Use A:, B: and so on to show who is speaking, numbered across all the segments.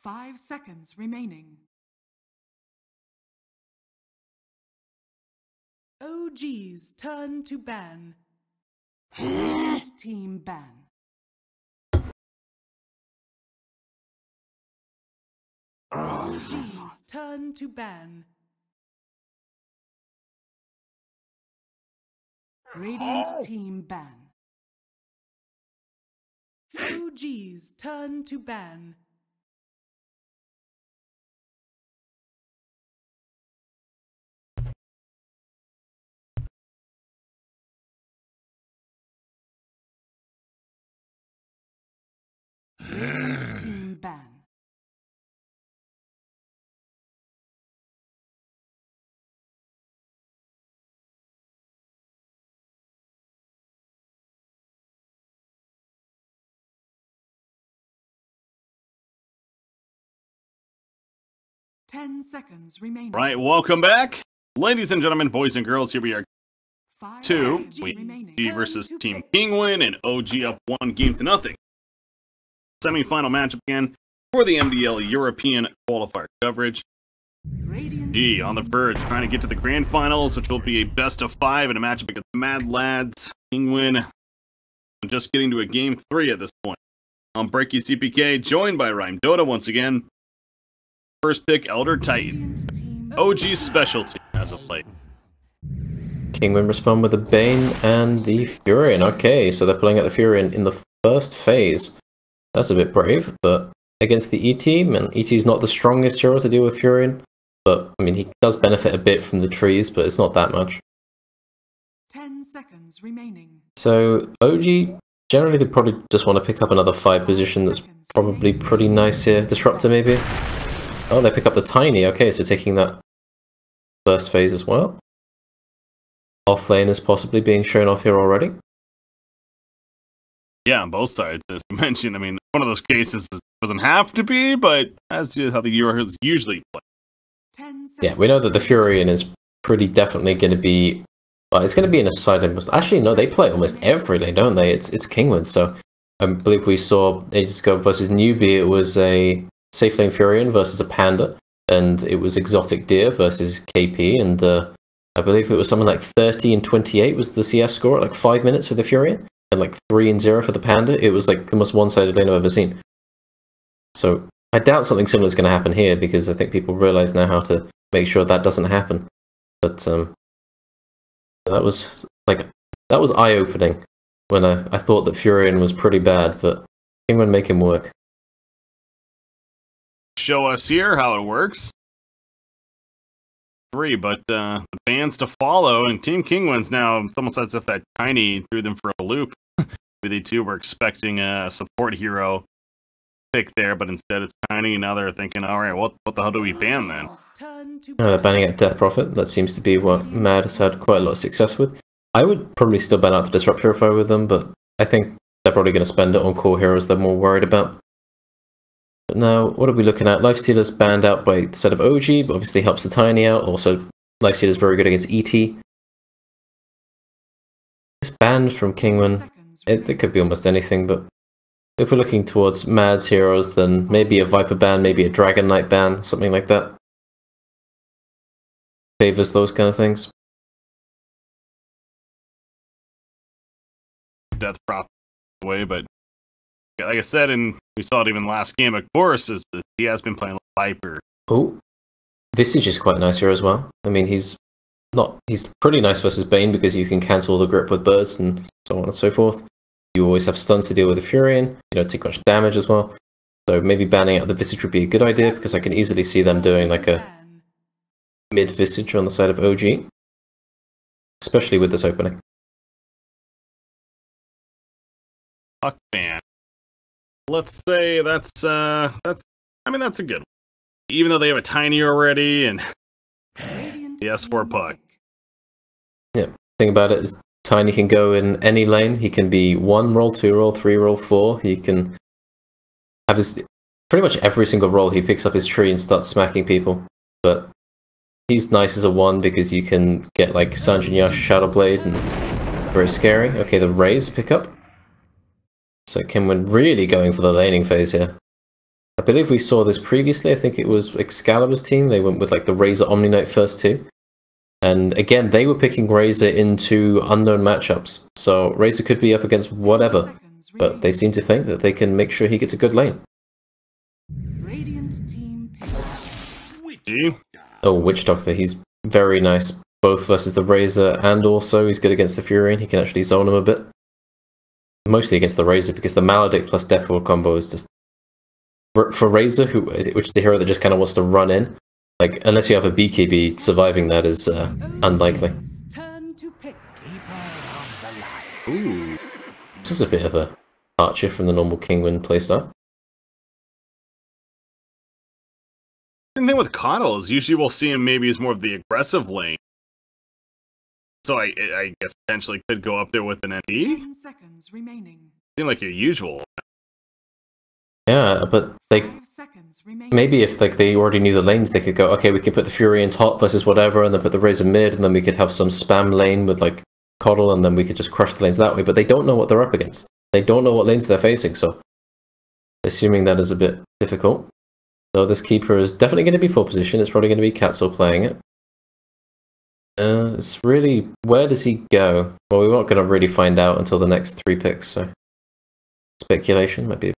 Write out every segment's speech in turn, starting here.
A: 5 seconds remaining. OG's turn to ban. Radiant team ban. OG's turn to ban. Radiant team ban. OG's turn to ban. Radiant team ban. Ten seconds remaining.
B: Right, welcome back. Ladies and gentlemen, boys and girls, here we are.
A: 5
B: 2.
A: seconds
B: We
A: remaining.
B: see versus Team Kinguin and OG up 1-0. Semi-final matchup again for the MDL European Qualifier coverage.
A: Radiant
B: G on the verge, trying to get to the grand finals, which will be a best of 5 in a matchup against Mad Lads. Kinguin just getting to a game 3 at this point. I'm Breaky CPK, joined by Rhyme Dota once again. First pick, Elder Titan. OG's specialty as of late.
C: Kinguin respond with the Bane and the Furion. Okay, so they're pulling out the Furion in the first phase. That's a bit brave, but against the E-team, and E-team's not the strongest hero to deal with Furion, but, I mean, he does benefit a bit from the trees, but it's not that much.
A: 10 seconds remaining.
C: So, OG, generally they probably just want to pick up another 5 position that's probably pretty nice here. Disruptor, maybe? Oh, they pick up the Tiny. Okay, so taking that first phase as well. Off lane is possibly being shown off here already.
B: Yeah, on both sides, as you mentioned. I mean, one of those cases doesn't have to be, but that's how the Euros usually play.
C: Yeah, we know that the Furion is pretty definitely going to be... Well, it's going to be in a side lane. Actually, no, they play almost every lane, don't they? It's Kinguin, so I believe we saw ages ago versus Newbie, it was a safe lane Furion versus a Panda, and it was Exotic Deer versus KP, and I believe it was something like 30 and 28 was the CS score at like 5 minutes for the Furion, and like 3 and 0 for the Panda. It was like the most one-sided lane I've ever seen. So I doubt something similar is going to happen here, because I think people realize now how to make sure that doesn't happen. But that was eye-opening when I thought that Furion was pretty bad, but Kinguin make him work.
B: Show us here how it works. 3, but the bans to follow, and Team Kinguin's now, it's almost as if that Tiny threw them for a loop. They too were expecting a support hero pick there, but instead it's Tiny, and now they're thinking, alright, what the hell do we ban then?
C: They're banning out Death Prophet. That seems to be what Mad has had quite a lot of success with. I would probably still ban out the Disruptor if I were them, but I think they're probably going to spend it on core heroes they're more worried about. But now, what are we looking at? Lifestealer's banned out by the set of OG, but obviously helps the Tiny out. Also, Lifestealer's very good against ET. It's banned from Kinguin. It could be almost anything, but if we're looking towards Mad's heroes, then maybe a Viper ban, maybe a Dragon Knight ban, something like that. Favors those kind of things.
B: Death Prophet away, but like I said, and we saw it even last game, of course, is that he has been playing Viper.
C: Oh, Visage is quite nice here as well. I mean, he's pretty nice versus Bane because you can cancel the grip with birds and so on and so forth. You always have stuns to deal with the Furion. You don't take much damage as well. So maybe banning out the Visage would be a good idea, because I can easily see them doing like a mid Visage on the side of OG, especially with this opening.
B: Fuck ban. Let's say that's a good one. Even though they have a Tiny already and the S4 puck.
C: Yeah, thing about it is Tiny can go in any lane. He can be 1 roll, 2 roll, 3 roll, 4. He can have his pretty much every single roll. He picks up his tree and starts smacking people. But he's nice as a 1 because you can get like Sanjin Yash Shadow Blade and very scary. Okay, the Raise pick up. So Kinguin really going for the laning phase here. I believe we saw this previously. I think it was Excalibur's team. They went with like the Razor Omni Knight first two. And again, they were picking Razor into unknown matchups. So Razor could be up against whatever. But they seem to think that they can make sure he gets a good lane.
A: Radiant team
B: Gee.
C: Oh, Witch Doctor, he's very nice. Both versus the Razor and also he's good against the Fury. He can actually zone him a bit. Mostly against the Razor because the Maledict plus Death Ward combo is just... For Razor, which is the hero that just kind of wants to run in, like, unless you have a BKB, surviving that is unlikely.
B: Ooh.
C: This is a bit of a departure from the normal Kinguin playstyle.
B: The thing with Coddle is usually we'll see him maybe as more of the aggressive lane. So I guess potentially could go up there with an ND.
A: 10 seconds remaining.
B: Seem like your usual.
C: Yeah, but they maybe if like they already knew the lanes, they could go, okay, we can put the Fury in top versus whatever, and then put the Razor mid, and then we could have some spam lane with like Coddle, and then we could just crush the lanes that way. But they don't know what they're up against. They don't know what lanes they're facing, so assuming that is a bit difficult. So this keeper is definitely going to be full position. It's probably going to be Katso playing it. It's really, where does he go? Well, we're not going to really find out until the next 3 picks, so speculation might be.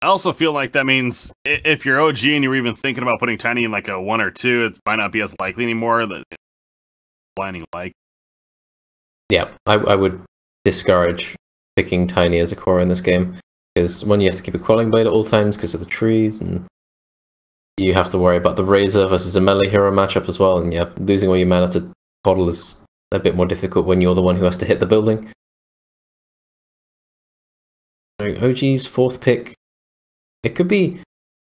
B: I also feel like that means if you're OG and you're even thinking about putting Tiny in like a 1 or 2, it might not be as likely anymore that blinding like.
C: Yeah, I would discourage picking Tiny as a core in this game, because one, you have to keep a Quelling Blade at all times because of the trees, and you have to worry about the Razor versus a melee hero matchup as well, and yeah, losing all your mana to Coddle is a bit more difficult when you're the one who has to hit the building. So OG's 4th pick, it could be,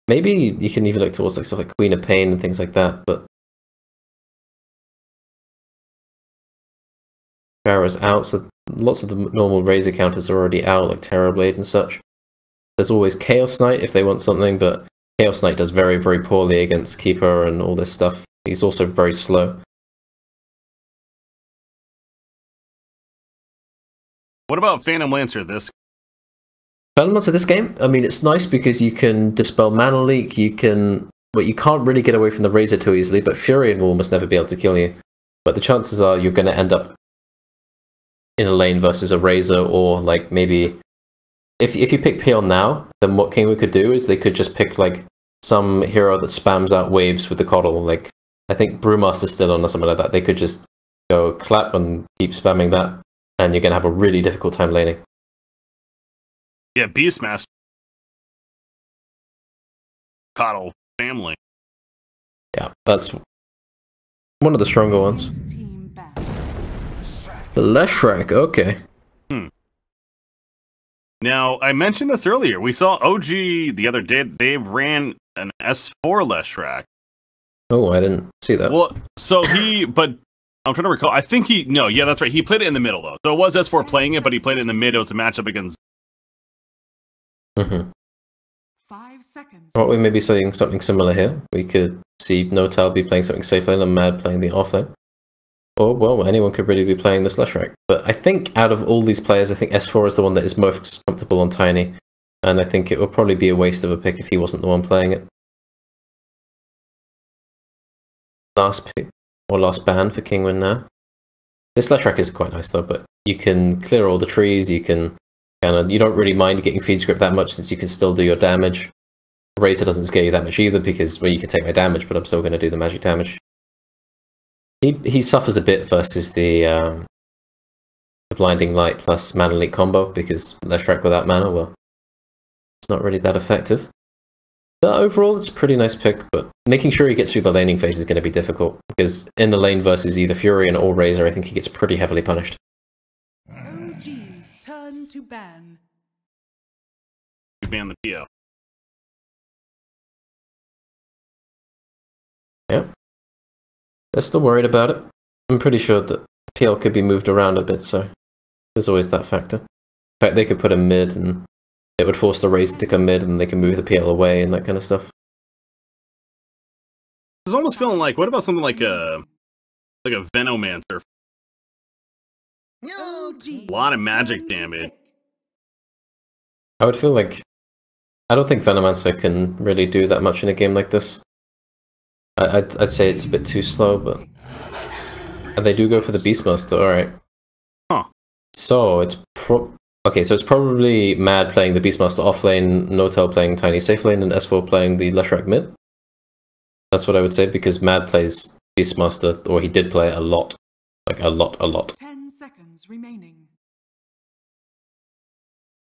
C: maybe you can even look towards like stuff like Queen of Pain and things like that, but Pharah's out, so lots of the normal Razor counters are already out, like Terrorblade and such. There's always Chaos Knight if they want something, but Chaos Knight does very, very poorly against Keeper and all this stuff. He's also very slow.
B: What about Phantom Lancer this?
C: Phantom Lancer this game, I mean, it's nice because you can dispel mana leak, you can... But you can't really get away from the Razor too easily, but Furion will almost never be able to kill you. But the chances are you're going to end up in a lane versus a Razor, or like maybe... If you pick Peel now, then what Kinguin could do is they could just pick like some hero that spams out waves with the Coddle. Like, I think Brewmaster's still on or something like that. They could just go clap and keep spamming that, and you're going to have a really difficult time laning.
B: Yeah, Beastmaster. Coddle family.
C: Yeah, that's one of the stronger ones. The Leshrac, okay.
B: Now, I mentioned this earlier. We saw OG the other day. They ran an S4 Leshrac.
C: Oh, I didn't see that.
B: Well, so but I'm trying to recall. I think yeah, that's right. He played it in the middle, though. So it was S4 playing it, but he played it in the mid. It was a matchup against...
A: 5 seconds.
C: Well, we may be seeing something similar here. We could see Notal be playing something safe lane and Mad playing the off lane. Or, well, anyone could really be playing this Leshrac. But I think out of all these players, I think S4 is the one that is most comfortable on Tiny. And I think it would probably be a waste of a pick if he wasn't the one playing it. Last pick, or last ban for Kinguin now. This Leshrac is quite nice though, but you can clear all the trees, you can you don't really mind getting feed script that much since you can still do your damage. Razor doesn't scare you that much either because, well, you can take my damage, but I'm still going to do the magic damage. He suffers a bit versus the Blinding Light plus Mana Leak combo because Leshrac without mana, well, it's not really that effective. But overall, it's a pretty nice pick, but making sure he gets through the laning phase is going to be difficult because in the lane versus either Furion or Razor, I think he gets pretty heavily punished.
A: OG's turn to ban.
B: Ban the PO.
C: Yeah. They're still worried about it. I'm pretty sure that PL could be moved around a bit, so there's always that factor. In fact, they could put him mid, and it would force the Razor to come mid, and they can move the PL away, and that kind of stuff.
B: It's almost feeling like, what about something like a Venomancer? A lot of magic damage.
C: I would feel like I don't think Venomancer can really do that much in a game like this. I'd say it's a bit too slow, but... And they do go for the Beastmaster, alright.
B: Huh.
C: So, it's okay, so it's probably Mad playing the Beastmaster off lane, Notel playing Tiny safe lane, and S4 playing the Leshrac mid. That's what I would say, because Mad plays Beastmaster, or he did play it a lot. Like, a lot.
A: 10 seconds remaining.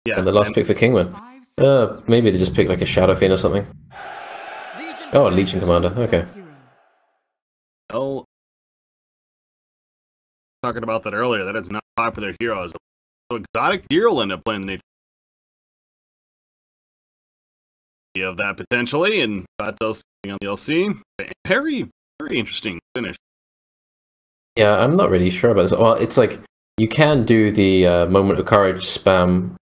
B: Yeah.
C: And the last pick for Kinguin. Maybe they just pick like a Shadow Fiend or something. Oh, a Legion Commander, okay.
B: Well, talking about that earlier, that is not popular heroes. So Exotic Deer will end up playing the of that potentially, and Batos on the LC. Very interesting finish.
C: Yeah, I'm not really sure about this. Well, it's like, you can do the Moment of Courage spam.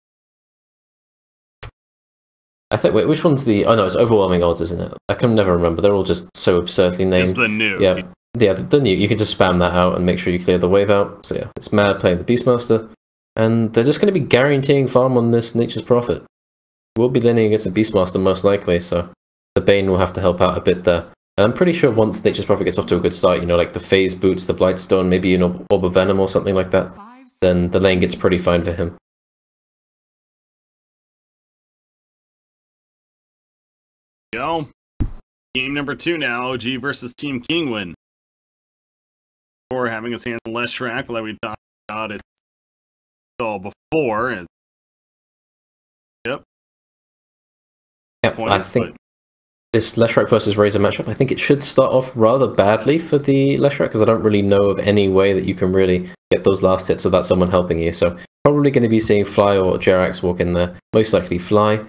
C: I think, wait, which one's the... Oh no, it's Overwhelming Odds, isn't it? I can never remember. They're all just so absurdly named.
B: It's the new.
C: Yeah, the new. You can just spam that out and make sure you clear the wave out. So yeah, it's Mad playing the Beastmaster. And they're just going to be guaranteeing farm on this Nature's Prophet. We'll be laning against a Beastmaster most likely, so the Bane will have to help out a bit there. And I'm pretty sure once Nature's Prophet gets off to a good start, you know, like the Phase Boots, the Blightstone, maybe an Orb of Venom or something like that, then the lane gets pretty fine for him.
B: Go. Game number 2 now, OG versus Team Kinguin. Before having his hand on Leshrac, like we talked about it all before. And... Yep.
C: Yep, I think this Leshrac versus Razor matchup, I think it should start off rather badly for the Leshrac, because I don't really know of any way that you can really get those last hits without someone helping you. So probably going to be seeing Fly or Jerax walk in there. Most likely Fly.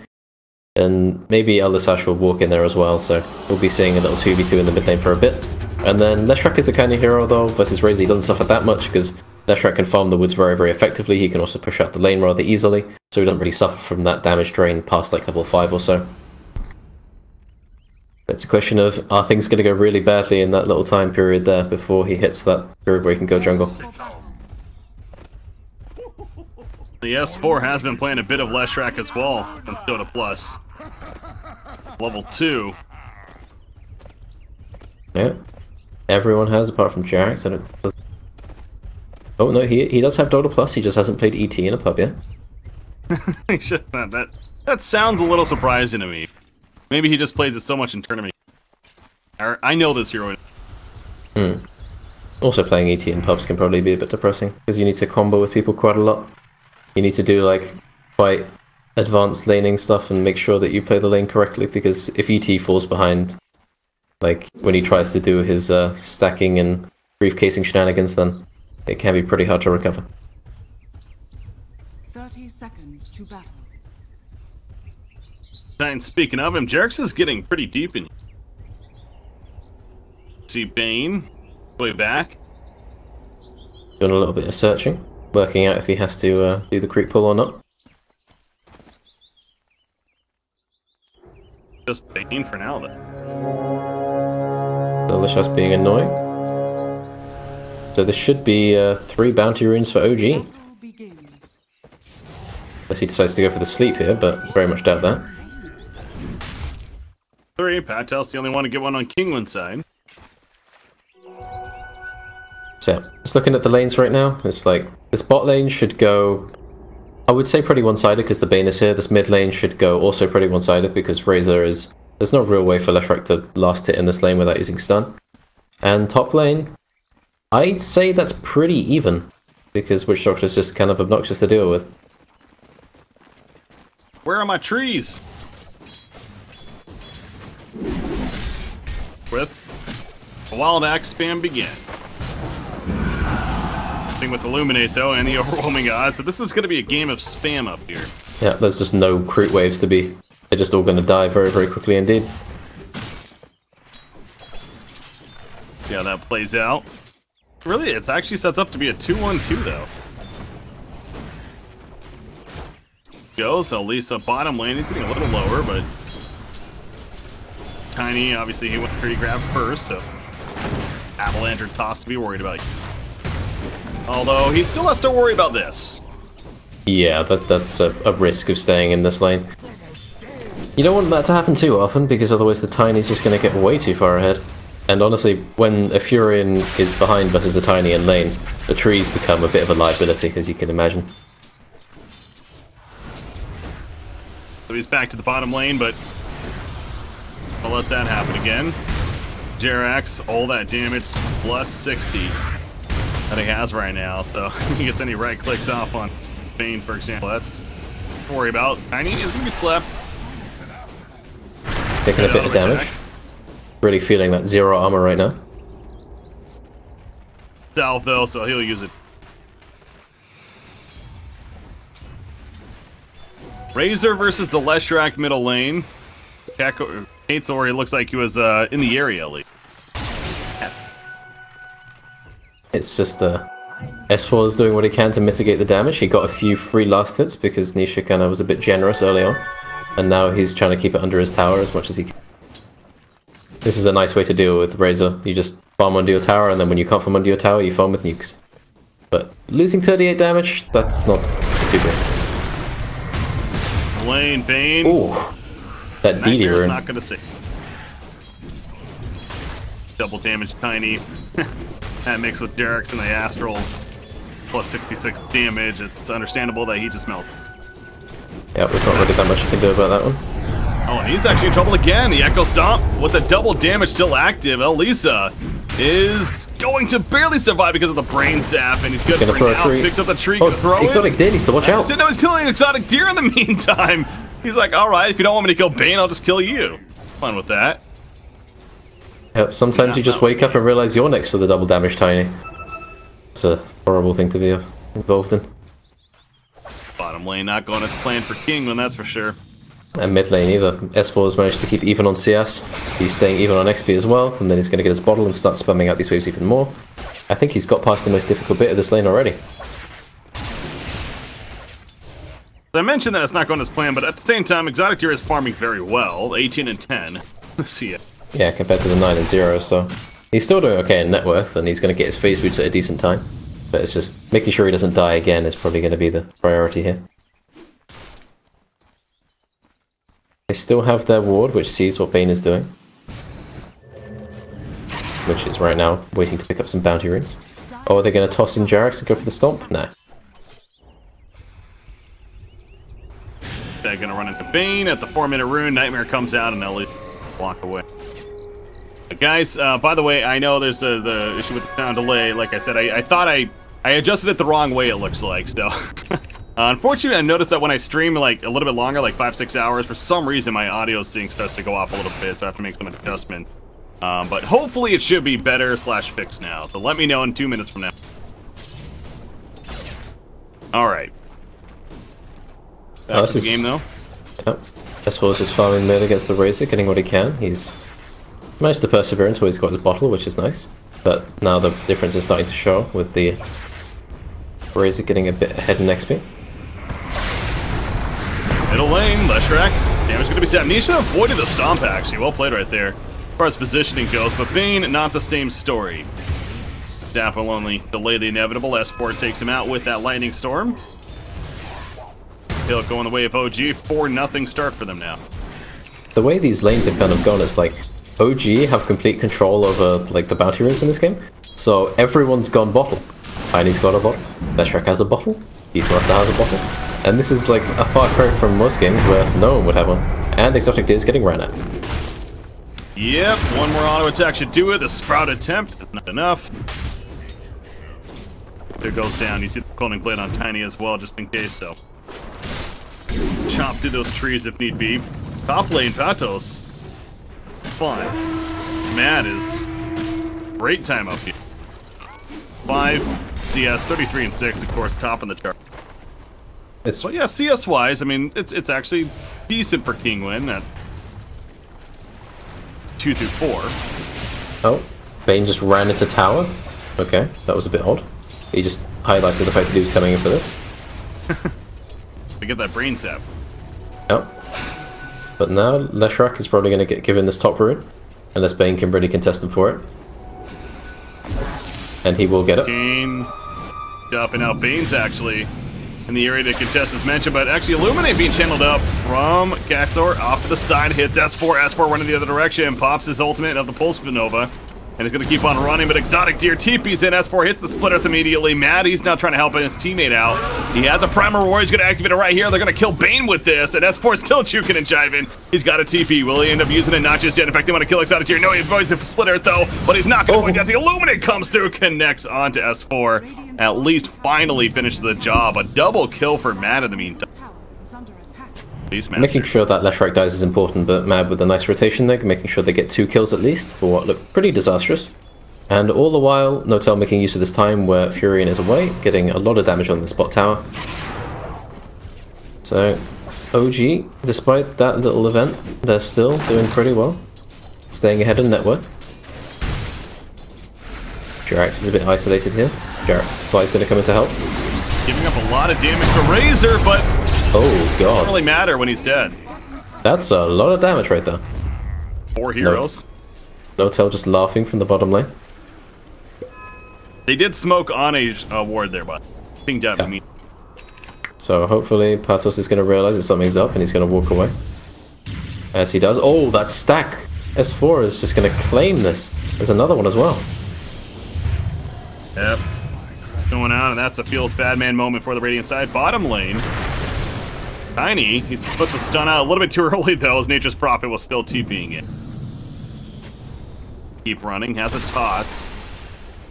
C: And maybe Elder Sash will walk in there as well, so we'll be seeing a little 2v2 in the mid lane for a bit. And then Leshrac is the kind of hero, though, versus Razor, he doesn't suffer that much, because Leshrac can farm the woods very effectively. He can also push out the lane rather easily, so he doesn't really suffer from that damage drain past like level 5 or so. It's a question of, are things going to go really badly in that little time period there before he hits that period where he can go jungle?
B: The S4 has been playing a bit of Leshrac as well from Dota Plus. Level 2.
C: Yeah. Everyone has, apart from Jerax. Oh no, he does have Dota Plus, he just hasn't played ET in a pub yet.
B: That sounds a little surprising to me. Maybe he just plays it so much in tournament. I know this hero.
C: Also playing ET in pubs can probably be a bit depressing, because you need to combo with people quite a lot. You need to do like quite advanced laning stuff and make sure that you play the lane correctly, because if ET falls behind, like when he tries to do his stacking and briefcasing shenanigans, then it can be pretty hard to recover.
A: 30 seconds to battle.
B: And speaking of him, Jerax is getting pretty deep in. See Bane, way back.
C: Doing a little bit of searching, working out if he has to do the creep pull or not.
B: Just Bane for now, though.
C: Delicious being annoying. So there should be 3 bounty runes for OG. Unless he decides to go for the sleep here, but very much doubt that.
B: 3, Patel's the only one to get one on Kinguin's side.
C: So yeah, just looking at the lanes right now, it's like, this bot lane should go, I would say pretty one-sided because the Bane is here. This mid lane should go also pretty one-sided because Razor is, there's no real way for Leshrac to last hit in this lane without using stun. And top lane, I'd say that's pretty even, because Witch Doctor is just kind of obnoxious to deal with.
B: Where are my trees? With a Wild Axe spam begin. Thing with Illuminate though, and the overwhelming odds, so this is going to be a game of spam up here.
C: Yeah, there's just no Kroot waves to be. They're just all going to die very quickly indeed.
B: Yeah, that plays out. Really, it actually sets up to be a 2-1-2 though. Goes, at least a bottom lane, he's getting a little lower, but Tiny, obviously he went pretty grab first, so Avalanche or Toss to be worried about. Although he still has to worry about this.
C: Yeah, that's a risk of staying in this lane. You don't want that to happen too often, because otherwise the Tiny's just going to get way too far ahead. And honestly, when a Furion is behind versus a Tiny in lane, the trees become a bit of a liability, as you can imagine.
B: So he's back to the bottom lane, but I'll let that happen again. Jerax, all that damage, plus 60 that he has right now, so if he gets any right clicks off on Bane, for example, that's to worry about. Tiny is gonna be slapped.
C: Taking a bit of damage. Really feeling that 0 armor right now.
B: Salve though, so he'll use it. Razor versus the Leshrac middle lane. Kate'Sor, it looks like he was in the area at least.
C: It's just S4 is doing what he can to mitigate the damage. He got a few free last hits because Nisha kind of was a bit generous early on. And now he's trying to keep it under his tower as much as he can. This is a nice way to deal with Razor. You just farm under your tower, and then when you can't farm under your tower, you farm with nukes. But losing 38 damage, that's not too great.
B: Lane, Bane.
C: Ooh, that DD rune.
B: Not gonna save. Double damage, Tiny. That mixed with Derek's and the Astral, plus 66 damage. It's understandable that he just melted.
C: Yeah, there's not really that much you can do about that one.
B: Oh, and he's actually in trouble again. The Echo Stomp with the double damage still active. Elisa is going to barely survive because of the Brain Zap, and he's good for now. Picks up the tree, gonna throw it.
C: Exotic Deer needs to watch out.
B: No, he's killing Exotic Deer in the meantime. He's like, all right, if you don't want me to kill Bane, I'll just kill you. Fun with that.
C: Yeah, sometimes you just wake up and realize you're next to the double damage Tiny. It's a horrible thing to be involved in.
B: Bottom lane not going as planned for Kinguin, that's for sure.
C: And mid lane either. S4 has managed to keep even on CS. He's staying even on XP as well, and then he's going to get his bottle and start spamming out these waves even more. I think he's got past the most difficult bit of this lane already.
B: I mentioned that it's not going as planned, but at the same time, Exotic Deer is farming very well. 18 and 10. See it.
C: Yeah, compared to the 9 and 0, so he's still doing okay in net worth, and he's going to get his phase boots at a decent time. But it's just making sure he doesn't die again is probably going to be the priority here. They still have their ward, which sees what Bane is doing. Which is right now waiting to pick up some bounty runes. Oh, are they going to toss in Jerax and go for the stomp? Nah.
B: They're going to run into Bane. At the 4-minute rune, Nightmare comes out and they'll walk away. Guys, by the way, I know there's the issue with the sound delay. Like I said, I thought I adjusted it the wrong way, it looks like, so. Unfortunately, I noticed that when I stream like a little bit longer, like 5-6 hours, for some reason my audio sync starts to go off a little bit, so I have to make some adjustment. But hopefully it should be better / fixed now. So let me know in 2 minutes from now. Alright. Back to the game though.
C: Yep. S4 is just farming mid against the Razor, getting what he can. He's managed to persevere until he's got his bottle, which is nice. But now the difference is starting to show with the Razor getting a bit ahead in XP.
B: Middle lane, Leshrac. Damage going to be set. Nisha avoided the stomp, actually. Well played right there. As far as positioning goes, but Bane, not the same story. Daff will only delay the inevitable. S4 takes him out with that Lightning Storm. He'll go in the way of OG. 4-0 start for them now.
C: The way these lanes have kind of gone is like OG have complete control over like the bounty runes in this game. So everyone's gone bottle. Tiny's got a bottle. Leshrac has a bottle. Beastmaster has a bottle. And this is like a far cry from most games where no one would have one. And Exotic Deer is getting ran at.
B: Yep, one more auto attack should do it. The Sprout attempt is not enough. There goes down. You see the cloning blade on Tiny as well, just in case, so. Chop through those trees if need be. Top lane, Patos. Fun. Matt is great time up here. 5 CS, 33 and 6, of course, top in the chart. But yeah, CS-wise, I mean, it's actually decent for Kinguin at 2 through 4.
C: Oh, Bane just ran into tower. Okay, that was a bit odd. He just highlighted the fact that he was coming in for this.
B: To get that brain zap.
C: Yep. But now Leshrac is probably going to get given this top rune, unless Bane can really contest him for it. And he will get it.
B: Bane jumping out. Bane's actually in the area to contest as mentioned, but actually Illuminate being channeled up from Gaxor off to the side, hits S4 running the other direction, pops his ultimate of the Pulse Nova, and he's going to keep on running, but Exotic Deer TP's in, S4 hits the Splitter immediately, Mad, he's now trying to help his teammate out, he has a Primal Roar, he's going to activate it right here, they're going to kill Bane with this, and S4 still juking and jiving, he's got a TP, will he end up using it? Not just yet, in fact they want to kill Exotic Deer, no, he avoids the Splitter though, but he's not going to point out, the Illuminate comes through, connects onto S4, at least finally finishes the job, a double kill for Mad in the meantime.
C: Making sure that Leshrac dies is important, but Mad with a nice rotation there, making sure they get 2 kills at least, for what looked pretty disastrous. And all the while, Notel making use of this time where Furion is away, getting a lot of damage on the spot tower. So, OG, despite that little event, they're still doing pretty well, staying ahead of net worth. Jerax is a bit isolated here. Fly's going to come in to help.
B: Giving up a lot of damage to Razor, but
C: oh god,
B: doesn't really matter when he's dead.
C: That's a lot of damage right there.
B: 4 heroes.
C: Notel just laughing from the bottom lane.
B: They did smoke on a ward there, but pinged out me.
C: So hopefully Patos is going to realize that something's up and he's going to walk away. As he does. Oh, that stack! S4 is just going to claim this. There's another one as well.
B: Yep. Going on, and that's a feels bad man moment for the Radiant side. Bottom lane. Tiny, he puts a stun out a little bit too early though, as Nature's Prophet was still TPing it. Keep running, has a toss.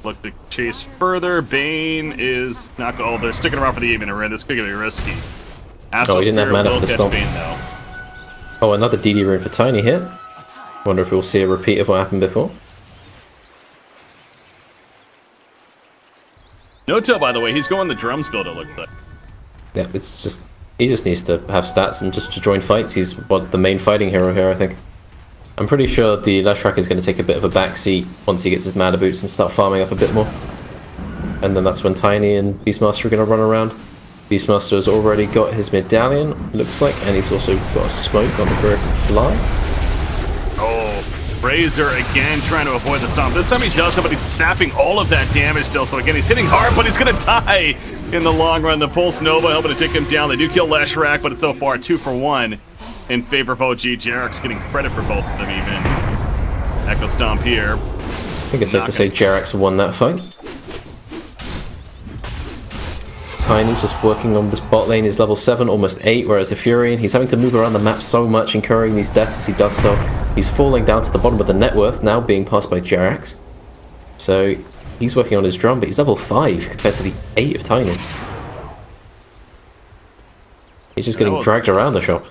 B: Look to chase further. Bane is not going. Oh, they're sticking around for the even run. This could get risky.
C: Oh, he didn't have mana for the stop. Oh, another DD rune for Tiny here. Wonder if we'll see a repeat of what happened before.
B: Notel, by the way, he's going the drums build, it looks like.
C: Yeah, it's just he just needs to have stats and just to join fights. He's the main fighting hero here, I think. I'm pretty sure the Leshrac is going to take a bit of a backseat once he gets his mana boots and start farming up a bit more. And then that's when Tiny and Beastmaster are going to run around. Beastmaster has already got his medallion, looks like, and he's also got a smoke on the bird and fly.
B: Oh, Razor again trying to avoid the stomp. This time he does it, but he's sapping all of that damage still. So again, he's hitting hard, but he's going to die in the long run. The Pulse Nova helping to take him down. They do kill Leshrac, but it's so far 2 for 1 in favor of OG. Jerax getting credit for both of them even. Echo Stomp here.
C: I think it's safe to say Jerax won that fight. Tiny's just working on this bot lane. He's level 7, almost 8, whereas the Furion, he's having to move around the map so much, incurring these deaths as he does so. He's falling down to the bottom of the net worth, now being passed by Jerax. So he's working on his drum, but he's level 5 compared to the 8 of Tiny. He's just getting dragged around the shop.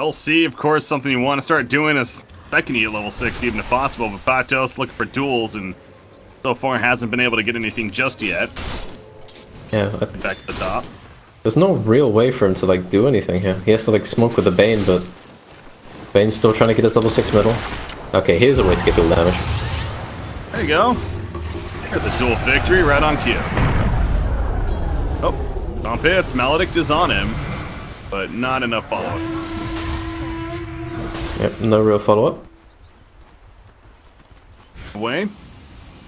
B: LC, of course, something you want to start doing is second at level 6, even if possible, but Patos looking for duels, and so far hasn't been able to get anything just yet.
C: Yeah,
B: back to the top.
C: There's no real way for him to like do anything here. He has to like smoke with the Bane, but Bane's still trying to get his level 6 middle. Okay, here's a way to get dual damage.
B: There you go. There's a dual victory right on cue. Oh, Stomp hits. Maledict is on him, but not enough follow-up.
C: Yep, no real follow-up.
B: Away.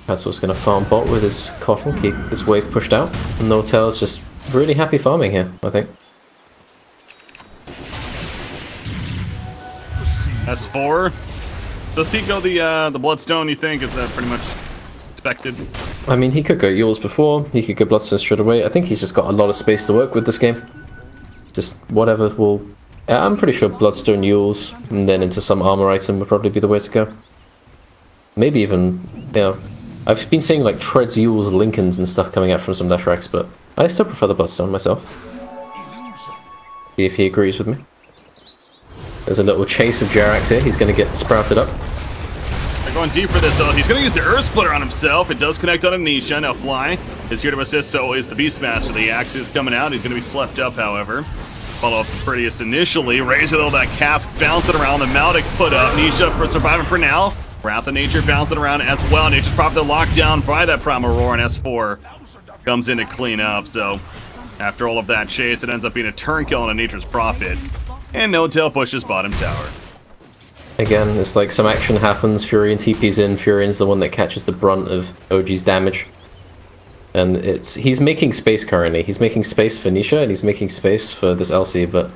C: That's what's going to farm bot with his cotton, keep this wave pushed out. And Notel is just really happy farming here, I think.
B: S4. Does he go the Bloodstone, you think? Is that pretty much expected?
C: I mean, he could go Yules before, he could go Bloodstone straight away. I think he's just got a lot of space to work with this game. Just whatever will... I'm pretty sure Bloodstone, Yules, and then into some armor item would probably be the way to go. Maybe even, you know... I've been seeing like Treads, Yules, Lincolns and stuff coming out from some Leshracs, but I still prefer the Bloodstone myself. See if he agrees with me. There's a little chase of Jerax here. He's going to get sprouted up.
B: They're going deep for this, though. He's going to use the Earth Splitter on himself. It does connect on Anisha. Now Fly is here to assist, so is the Beastmaster. The axe is coming out. He's going to be slept up, however. Follow up the prettiest initially. Razor, though, that cask bouncing around. The Maldic put up. Nisha for surviving for now. Wrath of Nature bouncing around as well. Nature's Prophet locked down by that Primal Roar, and S4 comes in to clean up. So after all of that chase, it ends up being a turn kill on a Nature's Prophet. And Notel pushes bottom tower.
C: Again, it's like some action happens, Furion TP's in, Furion's the one that catches the brunt of OG's damage. And he's making space currently. He's making space for Nisha, and he's making space for this LC, but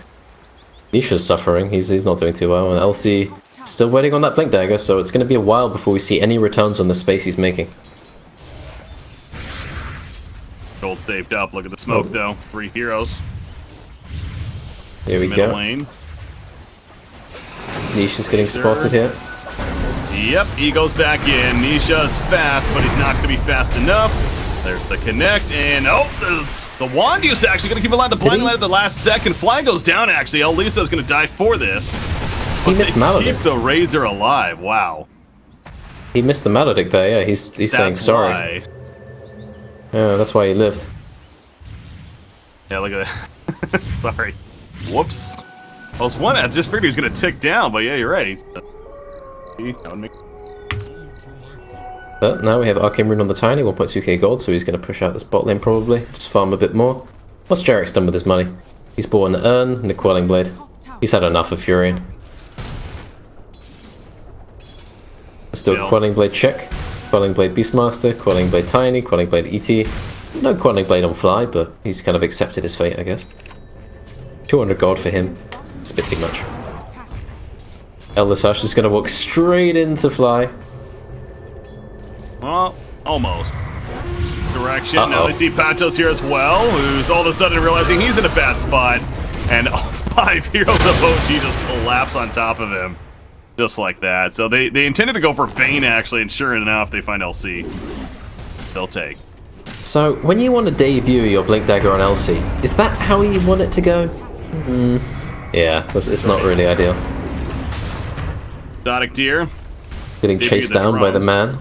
C: Nisha's suffering. He's not doing too well, and LC still waiting on that Blink Dagger, so it's going to be a while before we see any returns on the space he's making.
B: Gold staved up. Look at the smoke, though. 3 heroes.
C: Here we
B: Middle
C: go.
B: lane.
C: Nisha's getting spotted here.
B: Yep, he goes back in. Nisha's fast, but he's not going to be fast enough. There's the connect, and the wand use actually going to keep alive. The blind light at the last second. Flag goes down, actually. Elisa is going to die for this.
C: He missed Maledict.
B: Keep the Razor alive. Wow.
C: He missed the Maledict there, yeah. He's saying sorry.
B: Why.
C: Yeah, that's why he lived.
B: Yeah, look at that. Sorry. Whoops. I just figured he was going to tick down, but yeah, you're right. That would make...
C: But now we have Arcane Rune on the Tiny, 1.2k gold, so he's going to push out this bot lane probably, just farm a bit more. What's Jarek's done with his money? He's bought an Urn and a Quelling Blade. He's had enough of Furion. Still Quelling Blade check, Quelling Blade Beastmaster, Quelling Blade Tiny, Quelling Blade ET. No Quelling Blade on Fly, but he's kind of accepted his fate, I guess. 200 gold for him. It's a bit too much. Elder is going to walk straight into Fly.
B: Well, almost. Direction. Now they see Patos here as well, who's all of a sudden realizing he's in a bad spot. And all 5 heroes of OG just collapse on top of him. Just like that. So they intended to go for Bane, actually, and sure enough, they find LC. They'll take.
C: So, when you want to debut your Blink Dagger on LC, is that how you want it to go? Yeah, it's not really ideal.
B: Exotic Deer.
C: Getting chased down by the man.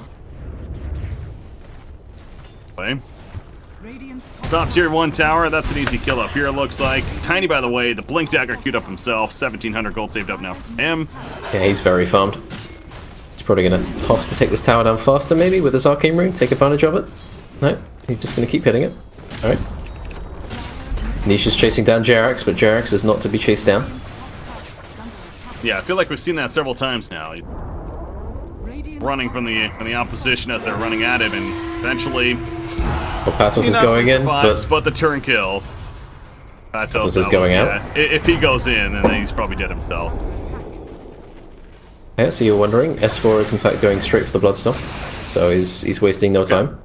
B: Top tier 1 tower, that's an easy kill up here, it looks like. Tiny, by the way, the Blink Dagger queued up himself. 1700 gold saved up now from him.
C: Yeah, he's very farmed. He's probably going to toss to take this tower down faster, maybe, with his Arcane Rune, take advantage of it. No, he's just going to keep hitting it. Alright. Nisha's chasing down Jerax, but Jerax is not to be chased down.
B: Yeah, I feel like we've seen that several times now. Running from the opposition as they're running at him, and eventually...
C: Well, Patos is going in,
B: but the turn kill.
C: Patos is going out.
B: Yeah, if he goes in, then he's probably dead himself.
C: Yeah, so you're wondering, S4 is in fact going straight for the Bloodstorm, so he's wasting no time.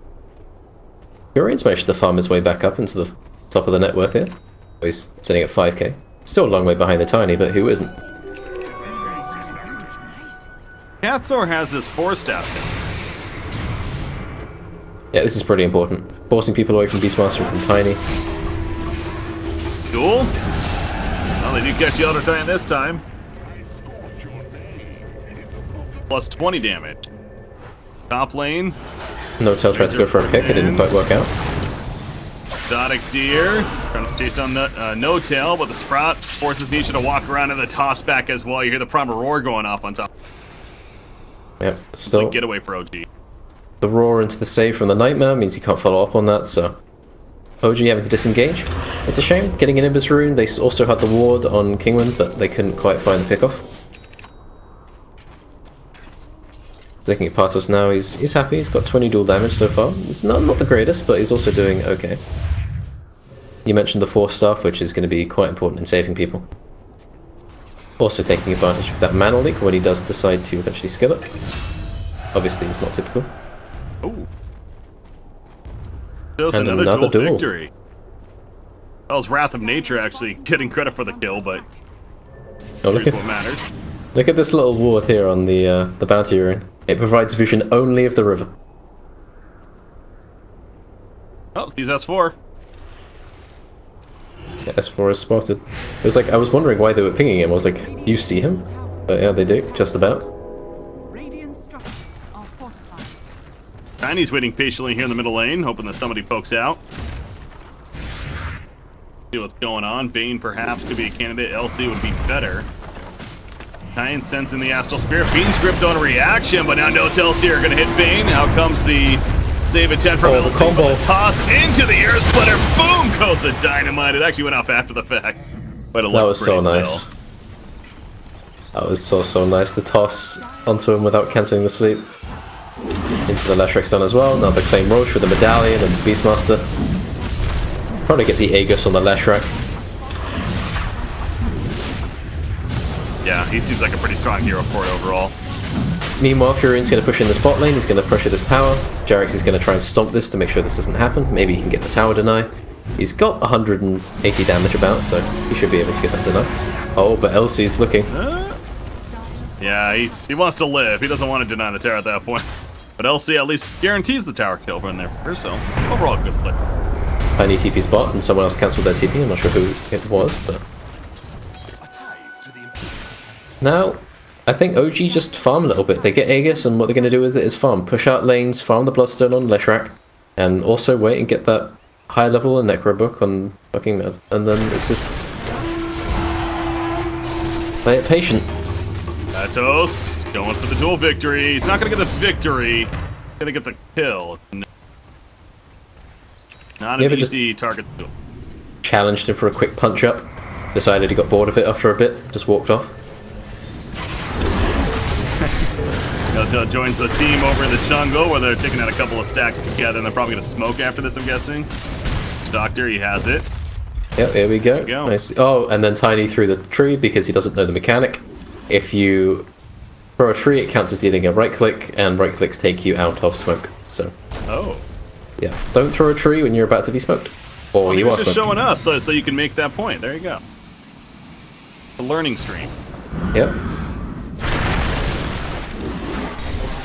C: Furion's managed to farm his way back up into the top of the net worth here. He's sitting at 5k. Still a long way behind the Tiny, but who isn't?
B: Katsor has his 4-staff.
C: Yeah, this is pretty important. Forcing people away from Beastmaster and from Tiny.
B: Duel? Well, they do catch the Elder Titan this time. Plus 20 damage. Top lane.
C: No-Tail tried to go for a pick, it didn't quite work out.
B: Exotic Deer. Trying to chase down No-Tail, but the Sprout forces Nisha to walk around in the toss back as well. You hear the Primal Roar going off on top.
C: Yep, still.
B: Getaway for OG.
C: The roar into the save from the Nightmare means he can't follow up on that, so... OG having to disengage. It's a shame, getting an Imbus Rune. They also had the ward on Kinguin, but they couldn't quite find the pickoff. Looking at Patos now, he's happy, he's got 20 dual damage so far. It's not the greatest, but he's also doing okay. You mentioned the 4-staff, which is going to be quite important in saving people. Also taking advantage of that mana leak when he does decide to eventually skill it. Obviously, it's not typical.
B: Oh. Just
C: And
B: another duel victory. That was Wrath of Nature actually getting credit for the kill, but
C: look at
B: what matters.
C: Look at this little ward here on the bounty rune. It provides vision only of the river.
B: Oh, he's S4.
C: Yeah, S4 is spotted. It was like I was wondering why they were pinging him. I was like, do you see him? But yeah, they do, just about.
B: Tiny's waiting patiently here in the middle lane, hoping that somebody pokes out. See what's going on. Bane perhaps could be a candidate. LC would be better. Tiny sensing the Astral Spear. Fiend's gripped on reaction, but now No-Tails here are going to hit Bane. Out comes the save attempt from LC.
C: Combo.
B: The toss into the air splitter. Boom goes the dynamite. It actually went off after the fact. But it
C: that was so
B: still.
C: nice. That was so nice. The toss onto him without cancelling the sleep. Into the Leshrac stun as well. Now the Claim Roche with the Medallion and the Beastmaster. Probably get the Aegis on the Leshrac.
B: Yeah, he seems like a pretty strong hero for it overall.
C: Meanwhile, Furion's going to push in this bot lane. He's going to pressure this tower. Jarex is going to try and stomp this to make sure this doesn't happen. Maybe he can get the tower deny. He's got 180 damage about, so he should be able to get that deny. Oh, but Elsie's looking.
B: Yeah, he wants to live. He doesn't want to deny the tower at that point. But LC at least guarantees the tower kill from there first, so overall good play.
C: Tiny TP's bot, and someone else cancelled their TP. I'm not sure who it was, but... Now, I think OG just farm a little bit. They get Aegis, and what they're going to do with it is farm. Push out lanes, farm the Bloodstone on Leshrac, and also wait and get that high level and Necro Book on fucking Mad. And then it's just... play it patient.
B: Atos going for the duel victory. He's not going to get the victory. He's going to get the kill. Not an easy target to do.
C: Challenged him for a quick punch up. Decided he got bored of it after a bit. Just walked off.
B: Dota joins the team over in the jungle where they're taking out a couple of stacks together, and they're probably going to smoke after this, I'm guessing. Doctor, he has it.
C: Yep, here we go. Nice. Oh, and then Tiny threw the tree because he doesn't know the mechanic. If you throw a tree, it counts as dealing a right click, and right clicks take you out of smoke. So.
B: Oh.
C: Yeah, don't throw a tree when you're about to be smoked. Or you are
B: just
C: smoked.
B: Showing us so you can make that point. There you go. The learning stream.
C: Yep.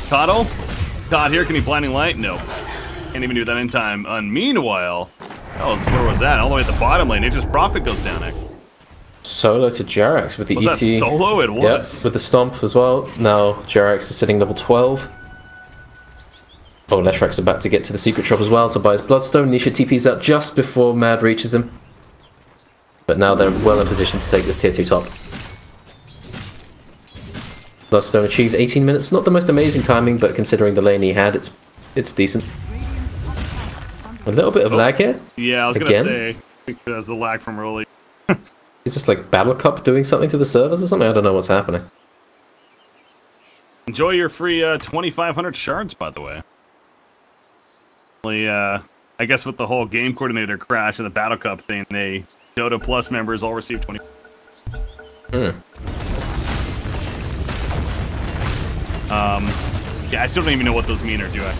B: Coddle? God, here, can he blinding light? No. Can't even do that in time. Meanwhile, where was that? All the way at the bottom lane. Nature's Prophet goes down there.
C: Solo to Jarex with the ET.
B: That solo? It was.
C: Yep, with the Stomp as well. Now Jarex is sitting level 12. Oh, Leshrac's about to get to the secret shop as well to buy his Bloodstone. Nisha TP's out just before Mad reaches him. But now they're well in position to take this tier 2 top. Bloodstone achieved 18 minutes. Not the most amazing timing, but considering the lane he had, it's decent. A little bit of lag here.
B: Yeah, I was going to say, I think there's a lag from early.
C: Is this like Battle Cup doing something to the servers or something? I don't know what's happening.
B: Enjoy your free 2,500 shards, by the way. I guess with the whole game coordinator crash and the Battle Cup thing, Dota Plus members all received 20. Yeah, I still don't even know what those mean, or do I?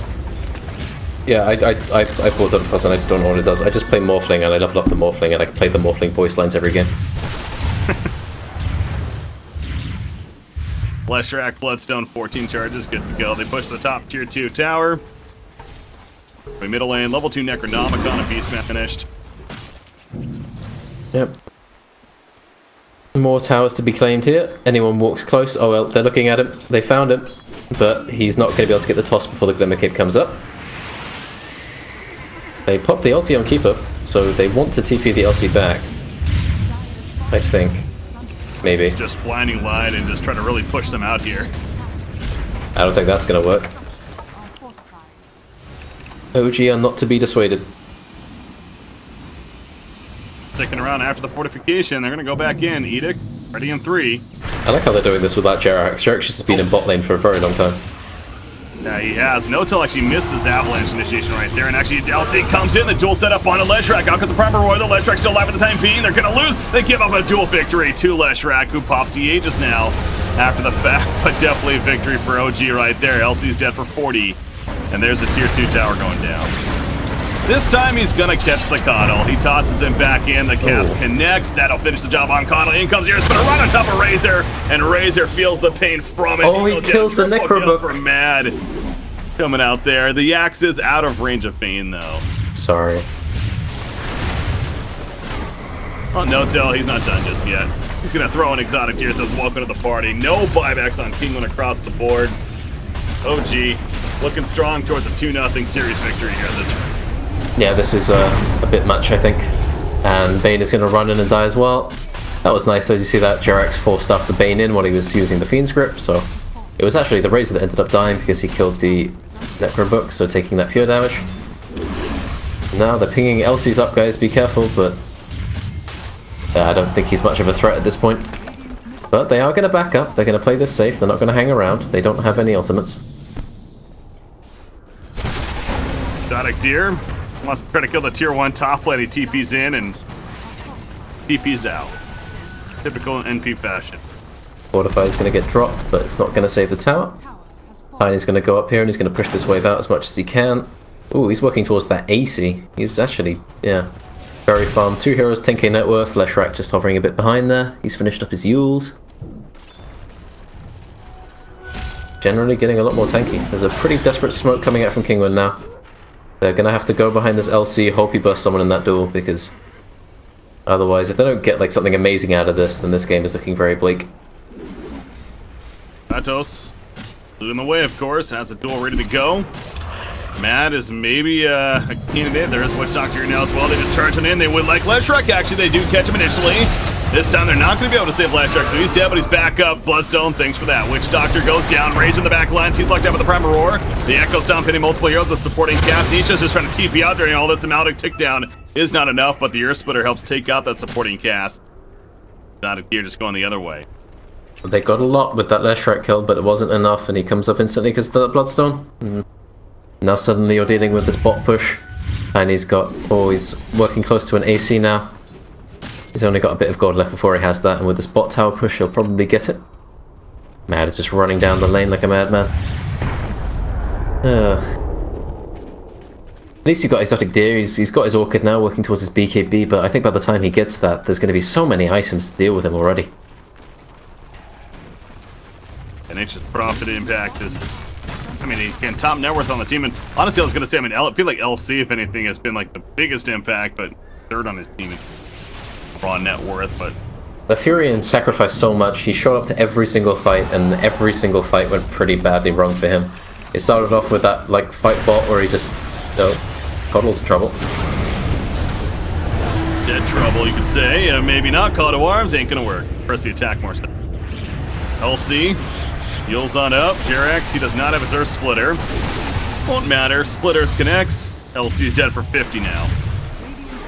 C: Yeah, I bought Dota Plus and I don't know what it does. I just play Morphling and I level up the Morphling and I can play the Morphling voice lines every game.
B: Leshrac, Bloodstone, 14 charges, good to go. They push the top tier 2 tower. Middle lane, level 2 Necronomicon, a Beastman finished.
C: Yep. More towers to be claimed here. Anyone walks close, oh well, they're looking at him. They found him, but he's not going to be able to get the toss before the Glimmer Cape comes up. They pop the LC on Keeper, so they want to TP the LC back. I think. Maybe.
B: Just blinding light and just try to really push them out here.
C: I don't think that's going to work. OG are not to be dissuaded.
B: Sticking around after the fortification, they're going to go back in. Edict, ready in 3.
C: I like how they're doing this without Jarex. Jarex has been in bot lane for a very long time.
B: Yeah, he has. No-Tel actually missed his avalanche initiation right there, and actually LC comes in, the duel set up on a Leshrac. Out comes the Primer Royal, the Leshrac still alive at the time being. They're going to lose. They give up a duel victory to Leshrac, who pops the Aegis now after the fact, but definitely a victory for OG right there. LC's dead for 40, and there's a tier 2 tower going down. This time he's gonna catch the Coddle. He tosses him back in, the cast connects. That'll finish the job on Coddle. In comes Iris, gonna run on top of Razor, and Razor feels the pain from it.
C: Oh, he kills the Necrobook.
B: For Mad coming out there. The axe is out of range of Bane though.
C: Sorry.
B: Oh, No-Tel, he's not done just yet. He's gonna throw an exotic here, says welcome to the party. No buybacks on Kinguin across the board. OG looking strong towards a 2-0 series victory here this round.
C: Yeah, this is a bit much, I think. And Bane is going to run in and die as well. That was nice, though. You see that Jarex forced stuff the Bane in while he was using the Fiend's Grip, so... It was actually the Razor that ended up dying because he killed the Necrobook, so taking that pure damage. Now they're pinging Elsie's up, guys, be careful, but... I don't think he's much of a threat at this point. But they are going to back up, they're going to play this safe, they're not going to hang around, they don't have any ultimates.
B: Exotic Deer wants to try to kill the tier 1 top lane. He TP's in and TP's out. Typical NP fashion.
C: Qualifier is going to get dropped, but it's not going to save the tower. Tiny's going to go up here and he's going to push this wave out as much as he can. Ooh, he's working towards that AC. He's actually, yeah, very farm. 2 heroes, 10k net worth. Leshrac just hovering a bit behind there. He's finished up his Yules. Generally getting a lot more tanky. There's a pretty desperate smoke coming out from Kinguin now. They're going to have to go behind this LC, hope he bursts someone in that duel, because otherwise, if they don't get like something amazing out of this, then this game is looking very bleak.
B: Atos, in the way, of course, has the duel ready to go. Mad is maybe a candidate. There is Witch Doctor here now as well. They just charge him in. They would like Leshrac. Actually, they do catch him initially. This time they're not going to be able to save Leshrac, so he's dead, but he's back up. Bloodstone, thanks for that. Witch Doctor goes down. Rage in the back lines. He's locked out with the Primal Roar. The Echo Stomp hitting multiple heroes with supporting cast. Nisha's just trying to TP out during all this. The Maldic tick down is not enough, but the Earth Splitter helps take out that supporting cast. Exotic Deer just going the other way.
C: They got a lot with that Leshrac kill, but it wasn't enough, and he comes up instantly because of that Bloodstone. Now suddenly you're dealing with this bot push, and he's got, oh, he's working close to an AC now. He's only got a bit of gold left before he has that, and with this bot tower push, he'll probably get it. Mad is just running down the lane like a madman. At least he got Exotic Deer, he's got his Orchid now, working towards his BKB, but I think by the time he gets that, there's going to be so many items to deal with him already.
B: And Nature's Prophet impact is, I mean, he can top net worth on the team, and honestly I was going to say, I mean, I feel like LC, if anything, has been like the biggest impact, but third on his team. Raw net worth, but
C: the Furion sacrificed so much. He showed up to every single fight, and every single fight went pretty badly wrong for him. It started off with that like fight bot where he just, you know, Puddle's trouble.
B: Dead trouble, you could say. Maybe not. Call to arms ain't gonna work. Press the attack more stuff. LC heals on up. Jerax, he does not have his Earth Splitter. Won't matter. Splitter connects. LC's dead for 50 now.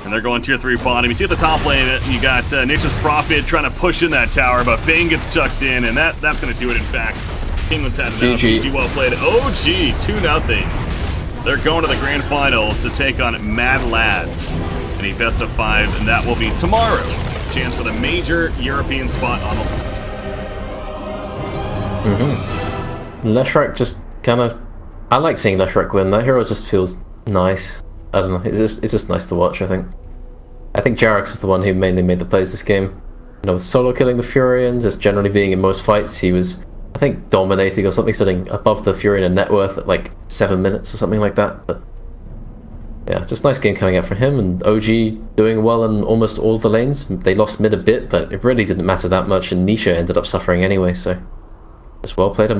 B: And they're going tier 3 bottom. You see at the top lane, you got Nature's Prophet trying to push in that tower, but Bane gets chucked in, and that's going to do it, in fact. Kinguin's had enough. GG. Well played. OG, 2-0. They're going to the grand finals to take on Mad Lads in a best of 5, and that will be tomorrow. Chance for the major European spot on the
C: Leshrac just kind of, I like seeing Leshrac win. That hero just feels nice. I don't know, it's just nice to watch, I think. I think Jerax is the one who mainly made the plays this game. You know, with solo killing the Furion, just generally being in most fights, he was, I think, dominating or something, sitting above the Furion in net worth at like 7 minutes or something like that. But yeah, just nice game coming out from him, and OG doing well in almost all the lanes. They lost mid a bit, but it really didn't matter that much, and Nisha ended up suffering anyway, so just well played.